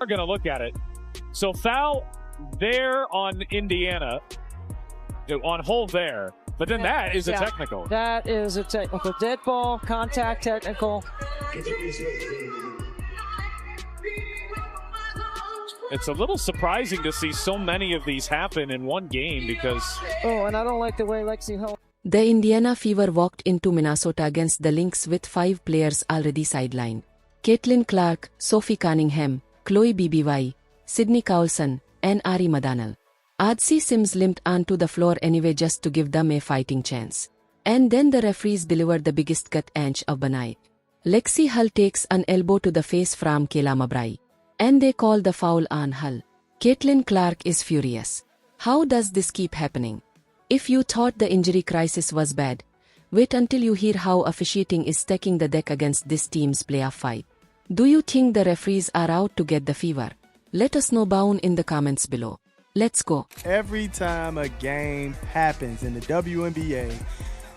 We're going to look at it. So foul there on Indiana, on Hull there. But then that is a technical. That is a technical. Dead ball, contact technical. It's a little surprising to see so many of these happen in one game because... Oh, and I don't like the way Lexie Hull... The Indiana Fever walked into Minnesota against the Lynx with 5 players already sidelined. Caitlin Clark, Sophie Cunningham, Chloe BBY, Sydney Cowlson, and Ari Madannel. Odyssey Sims limped onto the floor anyway just to give them a fighting chance. And then the referees delivered the biggest gut punch of the night. Lexie Hull takes an elbow to the face from Kayla Mabry. And they call the foul on Hull. Caitlin Clark is furious. How does this keep happening? If you thought the injury crisis was bad, wait until you hear how officiating is stacking the deck against this team's playoff fight. Do you think the referees are out to get the Fever? Let us know down in the comments below. Let's go. Every time a game happens in the WNBA,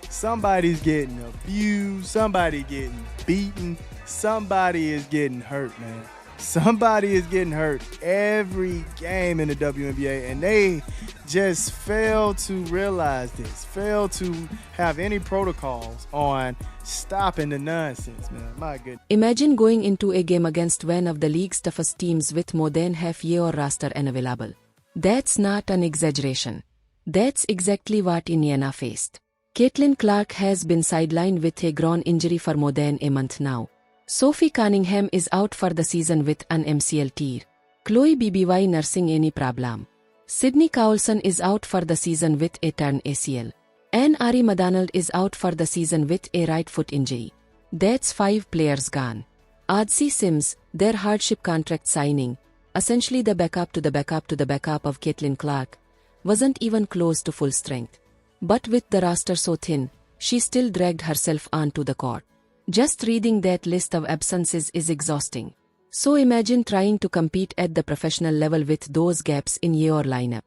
somebody's getting abused, somebody getting beaten, somebody is getting hurt, man. Somebody is getting hurt every game in the WNBA, and they just fail to realize this, fail to have any protocols on stopping the nonsense, man. My goodness. Imagine going into a game against one of the league's toughest teams with more than half your roster unavailable. That's not an exaggeration. That's exactly what Indiana faced. Caitlin Clark has been sidelined with a groin injury for more than a month now. Sophie Cunningham is out for the season with an MCL tear. Chloe BBY nursing any problem. Sydney Cowlson is out for the season with a torn ACL. And Ari Madannel is out for the season with a right foot injury. That's 5 players gone. Odyssey Sims, their hardship contract signing, essentially the backup to the backup to the backup of Caitlin Clark, wasn't even close to full strength. But with the roster so thin, she still dragged herself onto the court. Just reading that list of absences is exhausting. So imagine trying to compete at the professional level with those gaps in your lineup.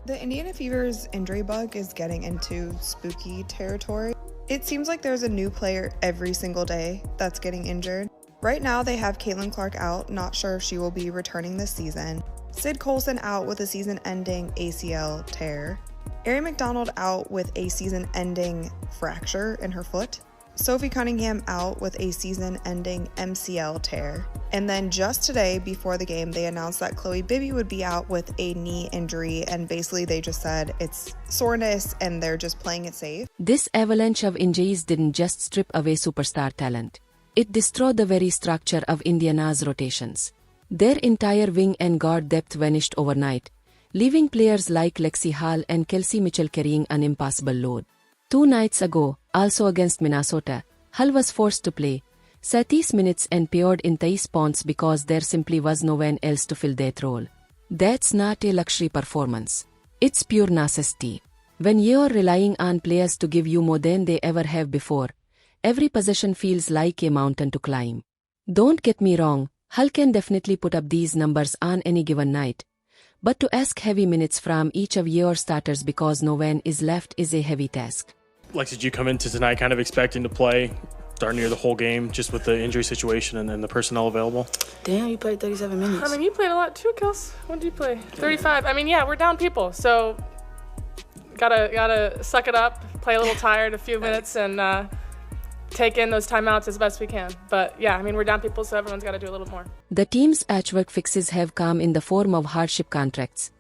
The Indiana Fever's injury bug is getting into spooky territory. It seems like there's a new player every single day that's getting injured. Right now they have Caitlin Clark out, not sure if she will be returning this season. Sid Colson out with a season-ending ACL tear. Ari McDonald out with a season-ending fracture in her foot. Sophie Cunningham out with a season-ending MCL tear. And then just today, before the game, they announced that Chloe Bibby would be out with a knee injury, and basically they just said it's soreness and they're just playing it safe. This avalanche of injuries didn't just strip away superstar talent. It destroyed the very structure of Indiana's rotations. Their entire wing and guard depth vanished overnight, leaving players like Lexie Hull and Kelsey Mitchell carrying an impossible load. 2 nights ago, also against Minnesota, Hull was forced to play 30 minutes and appeared in 30 points because there simply was no one else to fill that role. That's not a luxury performance. It's pure necessity. When you're relying on players to give you more than they ever have before, every possession feels like a mountain to climb. Don't get me wrong, Hull can definitely put up these numbers on any given night. But to ask heavy minutes from each of your starters because no one is left is a heavy task. Lexie, did you come into tonight kind of expecting to play darn near the whole game just with the injury situation and the personnel available? Damn, you played 37 minutes. I mean, you played a lot too, Kels. What did you play? 35. I mean, yeah, we're down people, so gotta suck it up, play a little tired a few minutes, and take in those timeouts as best we can. But yeah, I mean, we're down people, so everyone's got to do a little more. The team's patchwork fixes have come in the form of hardship contracts.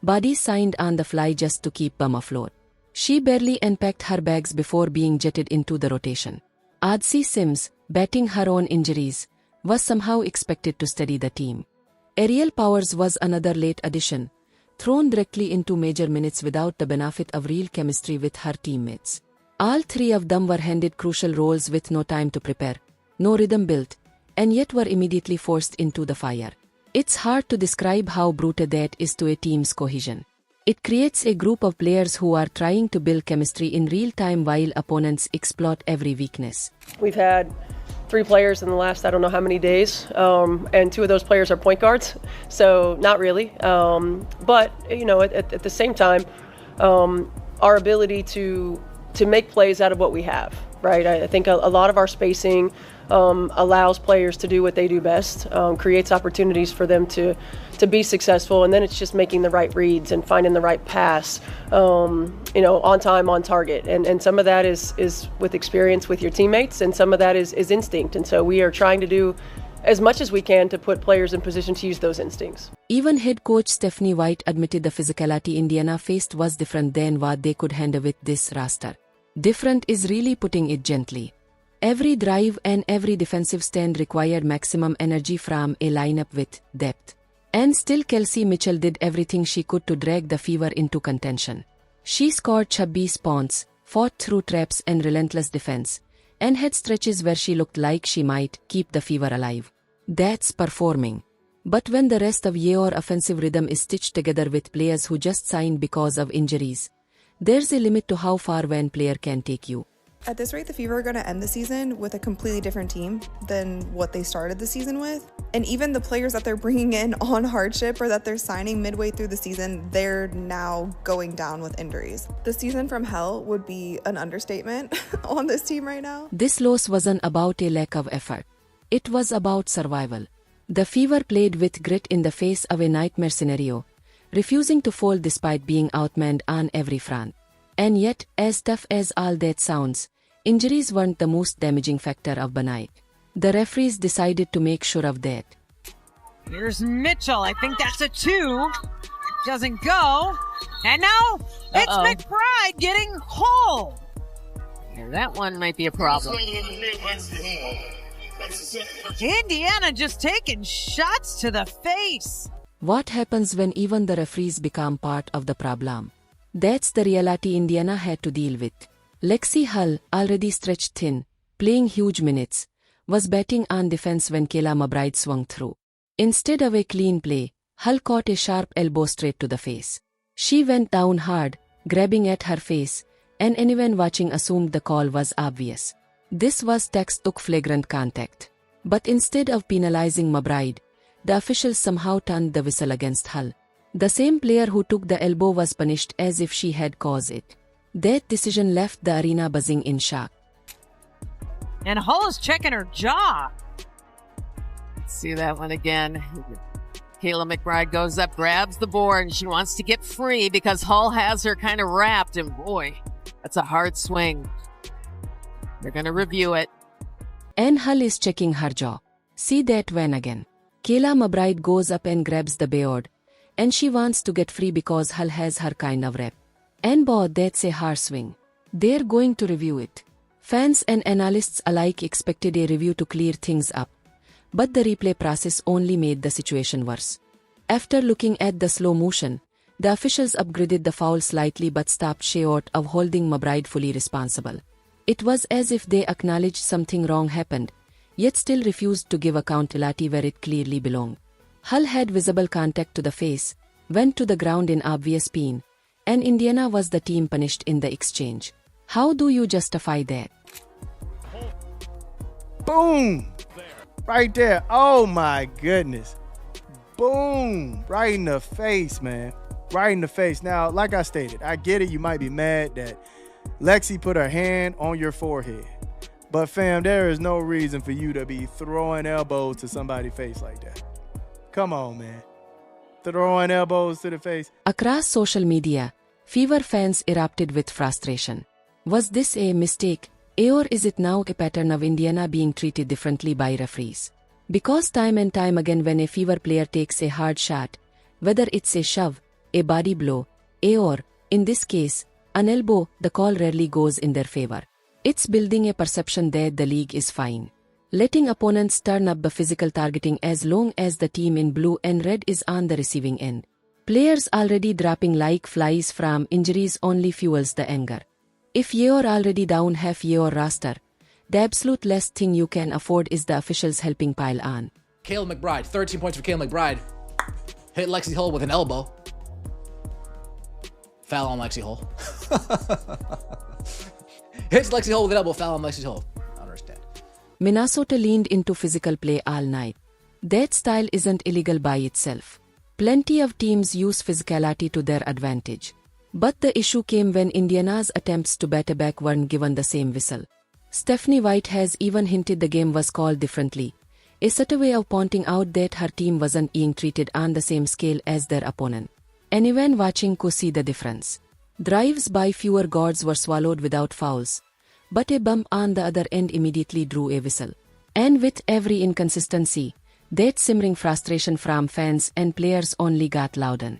Bodies signed on the fly just to keep them afloat. She barely unpacked her bags before being jetted into the rotation. Odyssey Sims, batting her own injuries, was somehow expected to steady the team. Ariel Powers was another late addition, thrown directly into major minutes without the benefit of real chemistry with her teammates. All 3 of them were handed crucial roles with no time to prepare, no rhythm built, and yet were immediately forced into the fire. It's hard to describe how brutal that is to a team's cohesion. It creates a group of players who are trying to build chemistry in real time while opponents exploit every weakness. We've had 3 players in the last I don't know how many days, and 2 of those players are point guards, so not really. But you know, at the same time, our ability to make plays out of what we have, right? I think a lot of our spacing allows players to do what they do best, creates opportunities for them to be successful, and then it's just making the right reads and finding the right pass, on time, on target. And some of that is with experience with your teammates, and some of that is instinct. And so we are trying to do as much as we can to put players in position to use those instincts. Even head coach Stephanie White admitted the physicality Indiana faced was different than what they could handle with this roster. Different is really putting it gently. Every drive and every defensive stand required maximum energy from a lineup with depth. And still Kelsey Mitchell did everything she could to drag the Fever into contention. She scored chubby points, fought through traps and relentless defense, and had stretches where she looked like she might keep the Fever alive. That's performing. But when the rest of your offensive rhythm is stitched together with players who just signed because of injuries, there's a limit to how far one player can take you. At this rate, the Fever are going to end the season with a completely different team than what they started the season with. And even the players that they're bringing in on hardship or that they're signing midway through the season, they're now going down with injuries. The season from hell would be an understatement on this team right now. This loss wasn't about a lack of effort. It was about survival. The Fever played with grit in the face of a nightmare scenario, refusing to fold despite being outmanned on every front. And yet, as tough as all that sounds, injuries weren't the most damaging factor of the night. The referees decided to make sure of that. Here's Mitchell. I think that's a 2. Doesn't go. And now it's McBride getting Hull. Yeah, that one might be a problem. Indiana just taking shots to the face. What happens when even the referees become part of the problem? That's the reality Indiana had to deal with. Lexie Hull, already stretched thin, playing huge minutes, was batting on defense when Kayla McBride swung through. Instead of a clean play, Hull caught a sharp elbow straight to the face. She went down hard, grabbing at her face, and anyone watching assumed the call was obvious. This was textbook flagrant contact. But instead of penalizing McBride, the officials somehow turned the whistle against Hull. The same player who took the elbow was punished as if she had caused it. That decision left the arena buzzing in shock. And Hull is checking her jaw. Let's see that one again. Kayla McBride goes up, grabs the board, and she wants to get free because Hull has her kind of wrapped, and boy, that's a hard swing. They're going to review it. And Hull is checking her jaw. See that one again. Kayla McBride goes up and grabs the board, and she wants to get free because Hull has her kind of rep. And boy, that's a hard swing. They're going to review it. Fans and analysts alike expected a review to clear things up. But the replay process only made the situation worse. After looking at the slow motion, the officials upgraded the foul slightly but stopped short of holding McBride fully responsible. It was as if they acknowledged something wrong happened, yet still refused to give accountability where it clearly belonged. Hull had visible contact to the face, went to the ground in obvious pain, and Indiana was the team punished in the exchange. How do you justify that? Boom! Right there. Oh my goodness. Boom! Right in the face, man. Right in the face. Now, like I stated, I get it. You might be mad that Lexie put her hand on your forehead. But fam, there is no reason for you to be throwing elbows to somebody's face like that. Come on, man. Throwing elbows to the face. Across social media, Fever fans erupted with frustration. Was this a mistake, or is it now a pattern of Indiana being treated differently by referees? Because time and time again when a Fever player takes a hard shot, whether it's a shove, a body blow, or, in this case, an elbow, the call rarely goes in their favor. It's building a perception that the league is fine, letting opponents turn up the physical targeting as long as the team in blue and red is on the receiving end. Players already dropping like flies from injuries only fuels the anger. If you're already down half your roster, the absolute last thing you can afford is the officials helping pile on. Kayla McBride, 13 points for Kayla McBride. Hit Lexie Hull with an elbow. Foul on Lexie Hull. Hits Lexie Hull with an elbow, foul on Lexie Hull. I don't understand. Minnesota leaned into physical play all night. That style isn't illegal by itself. Plenty of teams use physicality to their advantage. But the issue came when Indiana's attempts to batter back weren't given the same whistle. Stephanie White has even hinted the game was called differently, a subtle way of pointing out that her team wasn't being treated on the same scale as their opponent. Anyone watching could see the difference. Drives by fewer guards were swallowed without fouls, but a bump on the other end immediately drew a whistle. And with every inconsistency, that simmering frustration from fans and players only got louder.